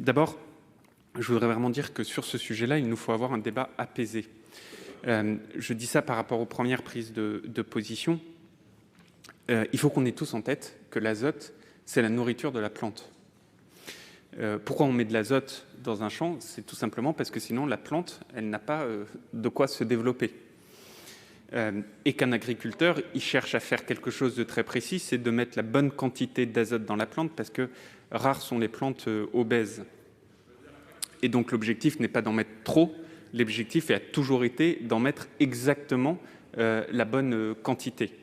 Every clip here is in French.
D'abord, je voudrais vraiment dire que sur ce sujet-là, il nous faut avoir un débat apaisé. Je dis ça par rapport aux premières prises de position. Il faut qu'on ait tous en tête que l'azote, c'est la nourriture de la plante. Pourquoi on met de l'azote dans un champ? C'est tout simplement parce que sinon la plante, elle n'a pas de quoi se développer. Et qu'un agriculteur, il cherche à faire quelque chose de très précis, c'est de mettre la bonne quantité d'azote dans la plante, parce que rares sont les plantes obèses. Et donc l'objectif n'est pas d'en mettre trop, l'objectif a toujours été d'en mettre exactement la bonne quantité.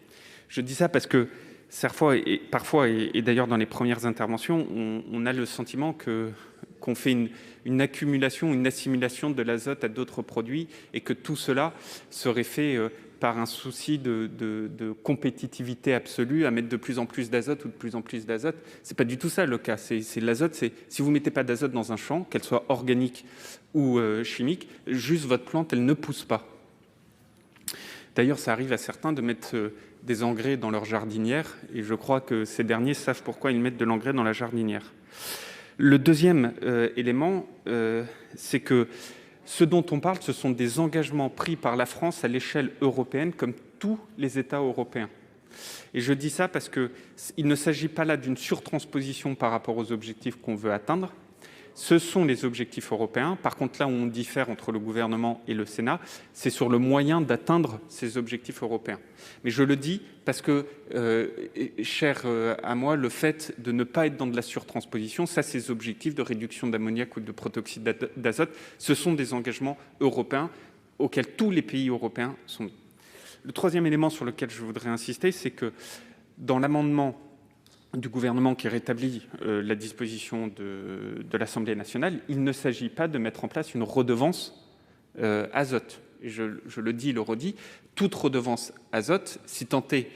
Je dis ça parce que parfois, et d'ailleurs dans les premières interventions, on a le sentiment qu'on fait une accumulation, une assimilation de l'azote à d'autres produits, et que tout cela serait fait par un souci de compétitivité absolue, à mettre de plus en plus d'azote ou de plus en plus d'azote. C'est pas du tout ça le cas. C'est l'azote. Si vous mettez pas d'azote dans un champ, qu'elle soit organique ou chimique, juste votre plante, elle ne pousse pas. D'ailleurs, ça arrive à certains de mettre des engrais dans leur jardinière, et je crois que ces derniers savent pourquoi ils mettent de l'engrais dans la jardinière. Le deuxième élément, c'est que ce dont on parle, ce sont des engagements pris par la France à l'échelle européenne, comme tous les États européens. Et je dis ça parce qu'il ne s'agit pas là d'une surtransposition par rapport aux objectifs qu'on veut atteindre. Ce sont les objectifs européens. Par contre, là où on diffère entre le gouvernement et le Sénat, c'est sur le moyen d'atteindre ces objectifs européens. Mais je le dis parce que, cher à moi, le fait de ne pas être dans de la surtransposition, ça, ces objectifs de réduction d'ammoniac ou de protoxyde d'azote, ce sont des engagements européens auxquels tous les pays européens sont mis. Le troisième élément sur lequel je voudrais insister, c'est que dans l'amendement du gouvernement qui rétablit la disposition de l'Assemblée nationale, il ne s'agit pas de mettre en place une redevance azote. Et je le dis et le redis, toute redevance azote, si tant est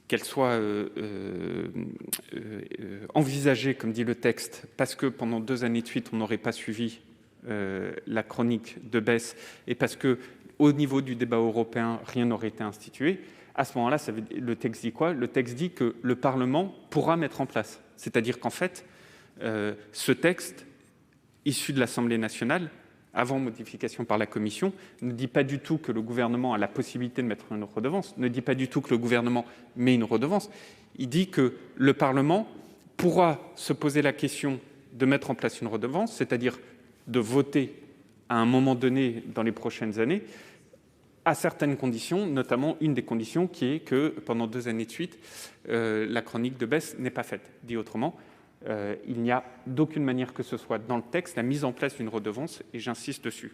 qu'elle soit envisagée, comme dit le texte, parce que pendant 2 années de suite, on n'aurait pas suivi la chronique de baisse, et parce qu'au niveau du débat européen, rien n'aurait été institué, à ce moment-là, le texte dit quoi? Le texte dit que le Parlement pourra mettre en place. C'est-à-dire qu'en fait, ce texte, issu de l'Assemblée nationale, avant modification par la Commission, ne dit pas du tout que le gouvernement a la possibilité de mettre une redevance, ne dit pas du tout que le gouvernement met une redevance. Il dit que le Parlement pourra se poser la question de mettre en place une redevance, c'est-à-dire de voter à un moment donné dans les prochaines années, à certaines conditions, notamment une des conditions qui est que pendant 2 années de suite, la chronique de baisse n'est pas faite. Dit autrement, il n'y a d'aucune manière que ce soit dans le texte la mise en place d'une redevance, et j'insiste dessus.